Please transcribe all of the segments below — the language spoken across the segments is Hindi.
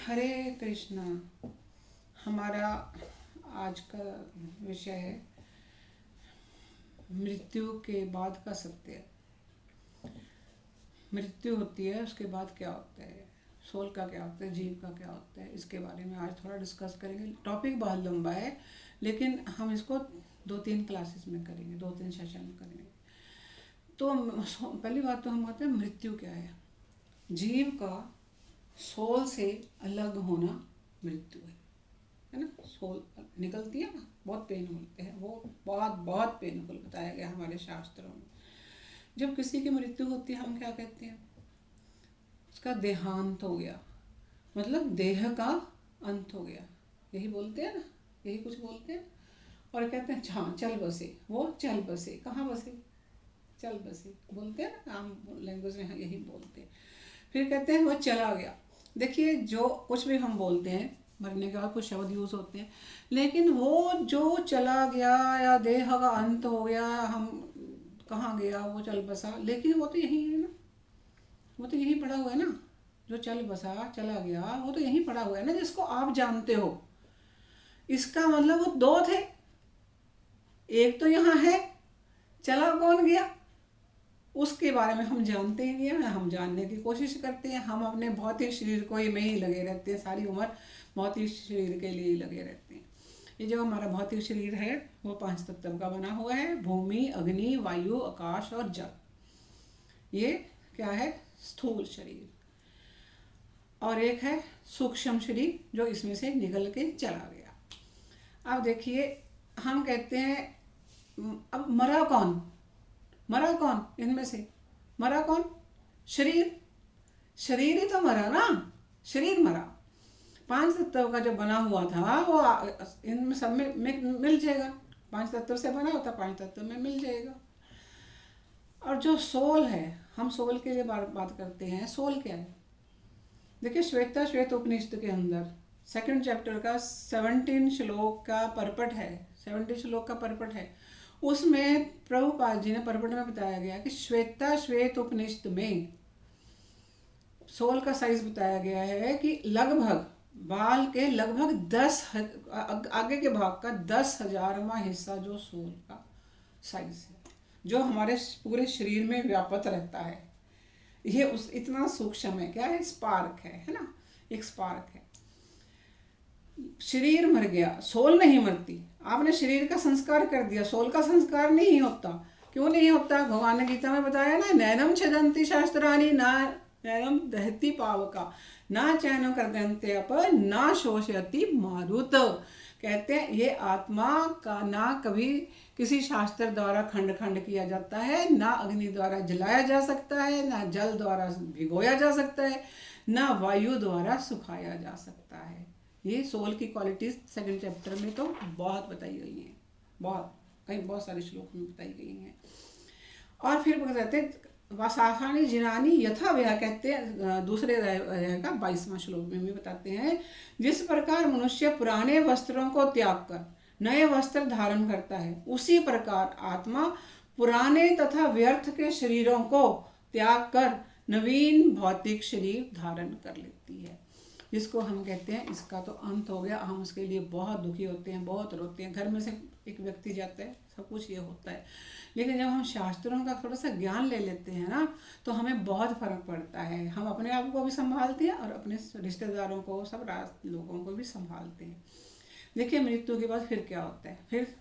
हरे कृष्णा। हमारा आज का विषय है मृत्यु के बाद का सत्य। मृत्यु होती है, उसके बाद क्या होता है, सोल का क्या होता है, जीव का क्या होता है, इसके बारे में आज थोड़ा डिस्कस करेंगे। टॉपिक बहुत लंबा है, लेकिन हम इसको 2-3 क्लासेस में करेंगे, 2-3 सेशन में करेंगे। तो पहली बात तो हम कहते हैं मृत्यु क्या है। जीव का सोल से अलग होना मृत्यु है ना। सोल निकलती है ना, बहुत पेन होते हैं, वो बहुत बहुत पेनफुल बताया गया हमारे शास्त्रों में। जब किसी की मृत्यु होती है हम क्या कहते हैं, उसका देहांत हो गया, मतलब देह का अंत हो गया, यही बोलते हैं ना, यही कुछ बोलते हैं। और कहते हैं हाँ चल बसे, वो चल बसे, कहाँ बसे, चल बसे बोलते हैं ना, आम लैंग्वेज में यही बोलते हैं। फिर कहते हैं वो चला गया। देखिए, जो कुछ भी हम बोलते हैं मरने के बाद कुछ शब्द यूज़ होते हैं, लेकिन वो जो चला गया या देह का अंत हो गया, हम कहाँ गया, वो चल बसा, लेकिन वो तो यही है ना, वो तो यहीं पड़ा हुआ है ना। जो चल बसा चला गया वो तो यहीं पड़ा हुआ है ना, जिसको आप जानते हो। इसका मतलब वो दो थे, एक तो यहाँ है, चला कौन गया उसके बारे में हम जानते ही नहीं है। हम जानने की कोशिश करते हैं, हम अपने भौतिक शरीर को ही में ही लगे रहते हैं, सारी उम्र भौतिक शरीर के लिए ही लगे रहते हैं। ये जो हमारा भौतिक शरीर है वो 5 तत्व का बना हुआ है, भूमि, अग्नि, वायु, आकाश और जल। ये क्या है, स्थूल शरीर। और एक है सूक्ष्म शरीर जो इसमें से निकल के चला गया। अब देखिए, हम कहते हैं अब मरा कौन, मरा कौन इनमें से, मरा कौन, शरीर। शरीर ही तो मरा ना, शरीर मरा। 5 तत्व का जो बना हुआ था वो इनमें सब में मिल जाएगा। 5 तत्व से बना होता, 5 तत्व में मिल जाएगा। और जो सोल है, हम सोल के लिए बात करते हैं। सोल क्या है, देखिए श्वेत उपनिषद के अंदर 2nd चैप्टर का 17 श्लोक का परपट है, 70 श्लोक का परपट है। उसमें प्रभुपाद जी ने परपट में बताया गया कि श्वेत उपनिषद में सोल का साइज बताया गया है कि लगभग बाल के लगभग 10 आगे के भाग का 10,000वां हिस्सा जो सोल का साइज है, जो हमारे पूरे शरीर में व्याप्त रहता है। ये उस इतना सूक्ष्म है, क्या है, स्पार्क है ना, एक स्पार्क है। शरीर मर गया, सोल नहीं मरती। आपने शरीर का संस्कार कर दिया, सोल का संस्कार नहीं होता। क्यों नहीं होता, भगवान ने गीता में बताया ना, नैनम छदंती शास्त्राणी ना नैनम दहती पावका ना चैनम करदंते अप ना शोषयति मारुत। कहते हैं ये आत्मा का ना कभी किसी शास्त्र द्वारा खंड खंड किया जाता है, ना अग्नि द्वारा जलाया जा सकता है, ना जल द्वारा भिगोया जा सकता है, ना वायु द्वारा सुखाया जा सकता है। ये सोल की क्वालिटीज 2nd चैप्टर में तो बहुत बताई गई हैं, बहुत सारे श्लोक में बताई गई हैं। और फिर कहते हैं वासाखानी जिनानी यथा व्या, कहते हैं दूसरे का 22वां श्लोक में भी बताते हैं, जिस प्रकार मनुष्य पुराने वस्त्रों को त्याग कर नए वस्त्र धारण करता है, उसी प्रकार आत्मा पुराने तथा व्यर्थ के शरीरों को त्याग कर नवीन भौतिक शरीर धारण कर लेती है। जिसको हम कहते हैं इसका तो अंत हो गया, हम उसके लिए बहुत दुखी होते हैं, बहुत रोते हैं। घर में से एक व्यक्ति जाता है, सब कुछ ये होता है, लेकिन जब हम शास्त्रों का थोड़ा सा ज्ञान ले लेते हैं ना, तो हमें बहुत फर्क पड़ता है। हम अपने आप को भी संभालते हैं और अपने रिश्तेदारों को, सब लोगों को भी संभालते हैं। देखिए, मृत्यु के बाद फिर क्या होता है, फिर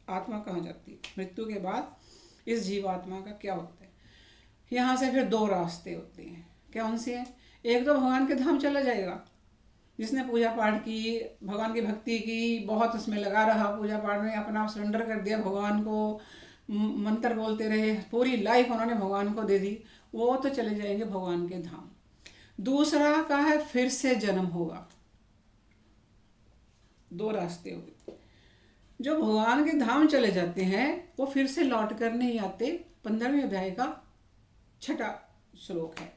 आत्मा कहाँ जाती है, मृत्यु के बाद इस जीवात्मा का क्या होता है। यहाँ से फिर 2 रास्ते होते हैं। कौन से हैं, एक तो भगवान के धाम चला जाएगा, जिसने पूजा पाठ की, भगवान की भक्ति की, बहुत उसमें लगा रहा, पूजा पाठ में अपना सरेंडर कर दिया भगवान को, मंत्र बोलते रहे, पूरी लाइफ उन्होंने भगवान को दे दी, वो तो चले जाएंगे भगवान के धाम। दूसरा का है फिर से जन्म होगा। 2 रास्ते हो गए। जो भगवान के धाम चले जाते हैं वो फिर से लौट कर नहीं आते। 15वें अध्याय का 6वां श्लोक है,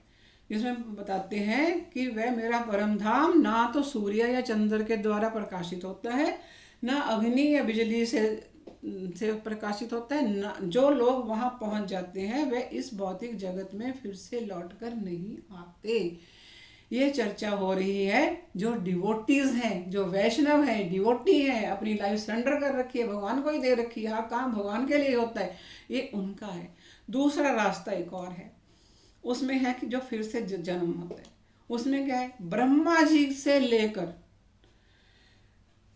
जिसमें बताते हैं कि वह मेरा परम धाम ना तो सूर्य या चंद्र के द्वारा प्रकाशित होता है, ना अग्नि या बिजली से प्रकाशित होता है। ना जो लोग वहां पहुंच जाते हैं वे इस भौतिक जगत में फिर से लौटकर नहीं आते। ये चर्चा हो रही है जो डिवोटीज हैं, जो वैष्णव हैं, डिवोटी हैं, अपनी लाइफ सरेंडर कर रखी है, भगवान को ही दे रखी है, हर काम भगवान के लिए होता है, ये उनका है। दूसरा रास्ता एक और है, उसमें है कि जो फिर से जन्म होता है। उसमें क्या है, ब्रह्मा जी से लेकर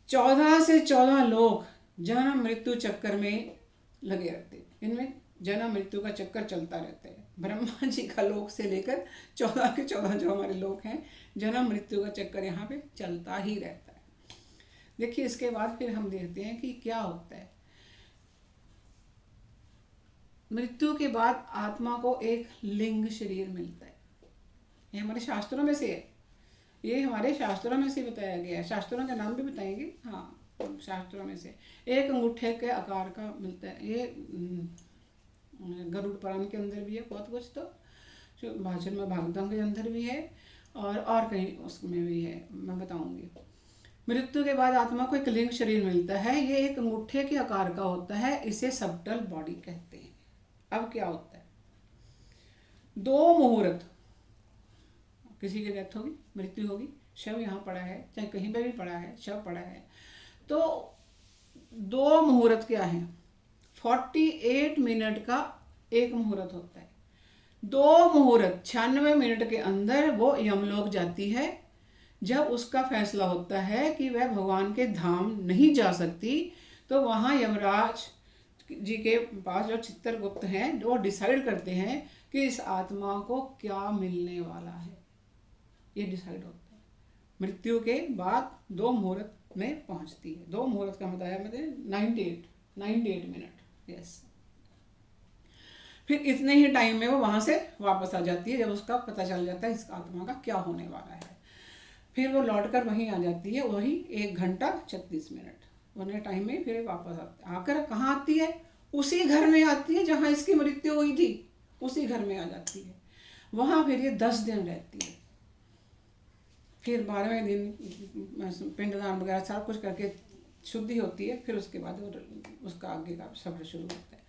14 से 14 लोग जन्म मृत्यु चक्कर में लगे रहते हैं। इनमें जन्म मृत्यु का चक्कर चलता रहता है। ब्रह्मा जी का लोक से लेकर 14 के 14 जो हमारे लोग हैं, जन्म मृत्यु का चक्कर यहाँ पे चलता ही रहता है। देखिए, इसके बाद फिर हम देखते हैं कि क्या होता है। मृत्यु के बाद आत्मा को एक लिंग शरीर मिलता है। ये हमारे शास्त्रों में से है, ये हमारे शास्त्रों में से बताया गया है। शास्त्रों के नाम भी बताएंगे, हाँ, शास्त्रों में से एक अंगूठे के आकार का मिलता है। ये गरुड़ पुराण के अंदर भी है बहुत कुछ, तो भाषण में भागवतम के अंदर भी है, और कहीं उसमें भी है, मैं बताऊंगी। मृत्यु के बाद आत्मा को एक लिंग शरीर मिलता है। ये एक अंगूठे के आकार का होता है, इसे सबटल बॉडी कहते हैं। अब क्या होता है, 2 मुहूर्त, किसी की डेथ होगी, मृत्यु होगी, शव यहाँ पड़ा है, चाहे कहीं पे भी पड़ा है, शव पड़ा है, तो 2 मुहूर्त क्या है, 48 मिनट का एक मुहूर्त होता है। 2 मुहूर्त 96 मिनट के अंदर वो यमलोक जाती है। जब उसका फैसला होता है कि वह भगवान के धाम नहीं जा सकती, तो वहाँ यमराज जी के पास जो चित्रगुप्त हैं, जो डिसाइड करते हैं कि इस आत्मा को क्या मिलने वाला है। ये डिसाइड होता है मृत्यु के बाद 2 मुहूर्त में पहुंचती है। 2 मुहूर्त का मतलब 98 मिनट, यस। फिर इतने ही टाइम में वो वहां से वापस आ जाती है, जब उसका पता चल जाता है इस आत्मा का क्या होने वाला है। फिर वो लौटकर वहीं आ जाती है, वही 1 घंटा 36 मिनट उन्हें टाइम में फिर वापस आकर कहाँ आती है, उसी घर में आती है जहाँ इसकी मृत्यु हुई थी, उसी घर में आ जाती है। वहाँ फिर ये 10 दिन रहती है। फिर 12वें दिन पिंडदान वगैरह सब कुछ करके शुद्धि होती है। फिर उसके बाद उसका आगे का सफर शुरू होता है।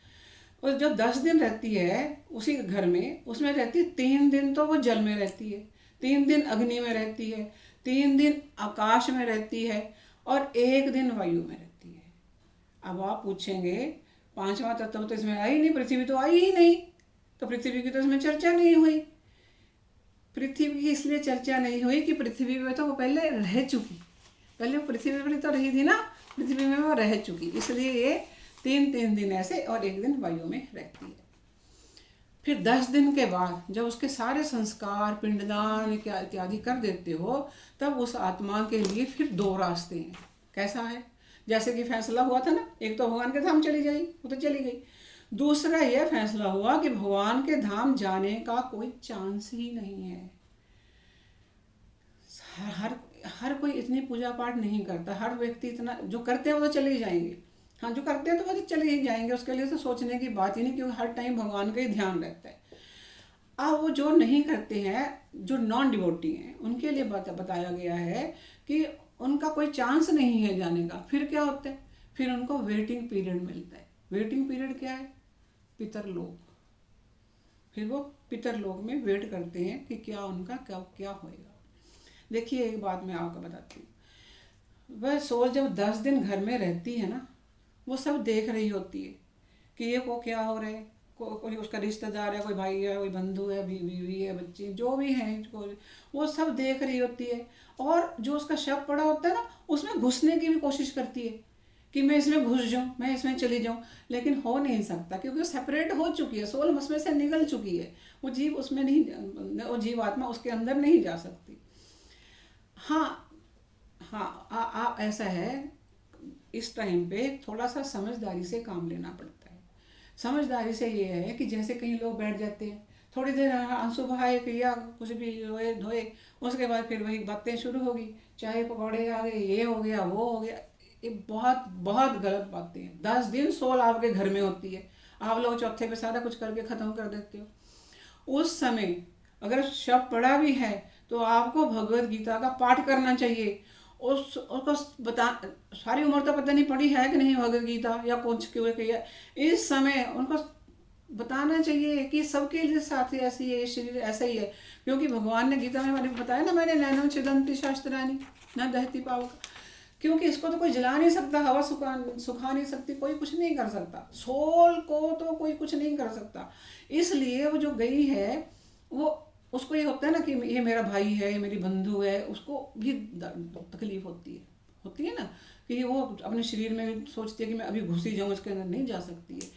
और जो 10 दिन रहती है उसी घर में, उसमें रहती है 3 दिन तो वो जल में रहती है, 3 दिन अग्नि में रहती है, 3 दिन आकाश में रहती है, और 1 दिन वायु में रहती है। अब आप पूछेंगे 5वां तत्व तो इसमें आई नहीं, पृथ्वी तो आई ही नहीं, तो पृथ्वी की तो इसमें चर्चा नहीं हुई। पृथ्वी की इसलिए चर्चा नहीं हुई कि पृथ्वी में तो वो पहले रह चुकी, पहले वो पृथ्वी पर तो रही थी ना, पृथ्वी में वो रह चुकी, इसलिए ये 3 दिन ऐसे और 1 दिन वायु में रहती है। फिर 10 दिन के बाद जब उसके सारे संस्कार पिंडदान इत्यादि कर देते हो, तब उस आत्मा के लिए फिर 2 रास्ते हैं। कैसा है, जैसे कि फैसला हुआ था ना, एक तो भगवान के धाम चली गई, वो तो चली गई। दूसरा यह फैसला हुआ कि भगवान के धाम जाने का कोई चांस ही नहीं है। हर कोई इतनी पूजा पाठ नहीं करता, हर व्यक्ति इतना, जो करते हैं वो तो चले ही जाएंगे, हाँ, जो करते हैं तो वो तो चले ही जाएंगे, उसके लिए तो सोचने की बात ही नहीं, क्योंकि हर टाइम भगवान का ही ध्यान रहता है। अब वो जो नहीं करते हैं, जो नॉन डिवोटी हैं, उनके लिए बताया गया है कि उनका कोई चांस नहीं है जाने का। फिर क्या होता है, फिर उनको वेटिंग पीरियड मिलता है। वेटिंग पीरियड क्या है, पितरलोक। फिर वो पितरलोक में वेट करते हैं कि क्या उनका क्या होएगा। देखिए, एक बात मैं आपको बताती हूँ, वह सोल जब 10 दिन घर में रहती है ना, वो सब देख रही होती है कि ये को क्या हो रहा है, कोई उसका रिश्तेदार है, कोई भाई है, कोई बंधु है, बीवी है, बच्चे जो भी हैं, वो सब देख रही होती है। और जो उसका शव पड़ा होता है ना, उसमें घुसने की भी कोशिश करती है कि मैं इसमें घुस जाऊँ, मैं इसमें चली जाऊँ, लेकिन हो नहीं सकता, क्योंकि वो सेपरेट हो चुकी है, सोल उसमें से निकल चुकी है। वो जीव उसमें नहीं, वो जीव आत्मा उसके अंदर नहीं जा सकती। हाँ, ऐसा है, इस टाइम पे थोड़ा सा समझदारी से काम लेना पड़ता है। समझदारी से ये है कि जैसे कई लोग बैठ जाते हैं, थोड़ी देर आंसू बहाए या कुछ भी रोए धोए, उसके बाद फिर वही बातें शुरू होगी, चाय पकौड़े आ गए, ये हो गया, वो हो गया। ये बहुत बहुत गलत बातें हैं। 10 दिन सोल आपके घर में होती है, आप लोग चौथे पे सारा कुछ करके ख़त्म कर देते हो। उस समय अगर शव पड़ा भी है तो आपको भगवत गीता का पाठ करना चाहिए। उसको सारी उम्र तो पता नहीं पढ़ी है कि नहीं भगवत गीता, या कुछ क्यों किया, इस समय उनको बताना चाहिए कि सबके लिए साथ ऐसी है, शरीर ऐसा ही है। क्योंकि भगवान ने गीता में मैंने बताया ना, मैंने नैनो छिदंती शास्त्रानी न दहती पावक। क्योंकि इसको तो कोई जला नहीं सकता, हवा सुखा नहीं सकती, कोई कुछ नहीं कर सकता, सोल को तो कोई कुछ नहीं कर सकता। इसलिए वो जो गई है, वो उसको ये होता है ना कि ये मेरा भाई है, ये मेरी बंधु है, उसको भी तकलीफ होती है ना, कि वो अपने शरीर में सोचती है कि मैं अभी घुसी जाऊँ, इसके अंदर नहीं जा सकती है।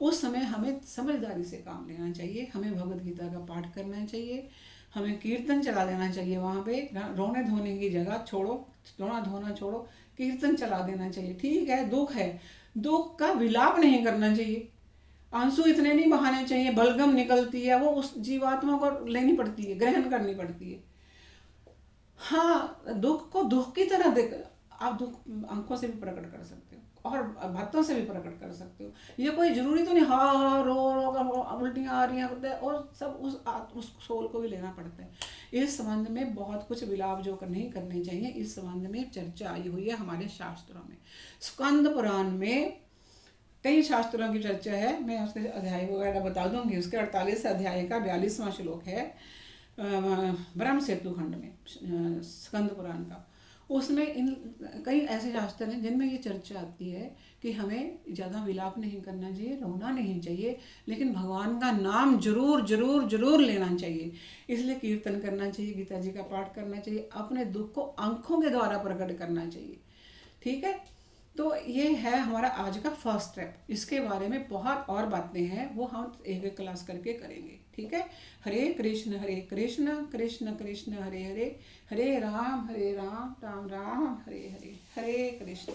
उस समय हमें समझदारी से काम लेना चाहिए, हमें भगवद गीता का पाठ करना चाहिए, हमें कीर्तन चला देना चाहिए। वहाँ पे रोने धोने की जगह छोड़ो, रोना धोना छोड़ो, कीर्तन चला देना चाहिए। ठीक है, दुख है, दुख का विलाप नहीं करना चाहिए, आंसू इतने नहीं बहाने चाहिए, बलगम निकलती है, वो उस जीवात्मा को लेनी पड़ती है, ग्रहण करनी पड़ती है। हाँ, दुख को दुख की तरह देख, आप दुख आंखों से भी प्रकट कर सकते हो और बातों से भी प्रकट कर सकते हो। ये कोई जरूरी तो नहीं हाँ रो उल्टियाँ आ रही हैं और सब उस सोल को भी लेना पड़ता है। इस संबंध में बहुत कुछ विलाप जो नहीं करने चाहिए, इस संबंध में चर्चा आई हुई है हमारे शास्त्रों में। स्कंद पुराण में कई शास्त्रों की चर्चा है, मैं उसके अध्याय वगैरह बता दूंगी। उसके 48 अध्याय का 42वां श्लोक है ब्रह्म सेतु खंड में, स्कंद पुराण का। उसमें इन कई ऐसे शास्त्र हैं जिनमें ये चर्चा आती है कि हमें ज़्यादा विलाप नहीं करना चाहिए, रोना नहीं चाहिए, लेकिन भगवान का नाम जरूर जरूर जरूर लेना चाहिए। इसलिए कीर्तन करना चाहिए, गीता जी का पाठ करना चाहिए, अपने दुख को आंखों के द्वारा प्रकट करना चाहिए। ठीक है, तो ये है हमारा आज का फर्स्ट स्टेप। इसके बारे में बहुत और बातें हैं, वो हम एक एक क्लास करके करेंगे। ठीक है, हरे कृष्ण कृष्ण कृष्ण हरे हरे, हरे राम राम राम हरे हरे, हरे कृष्ण।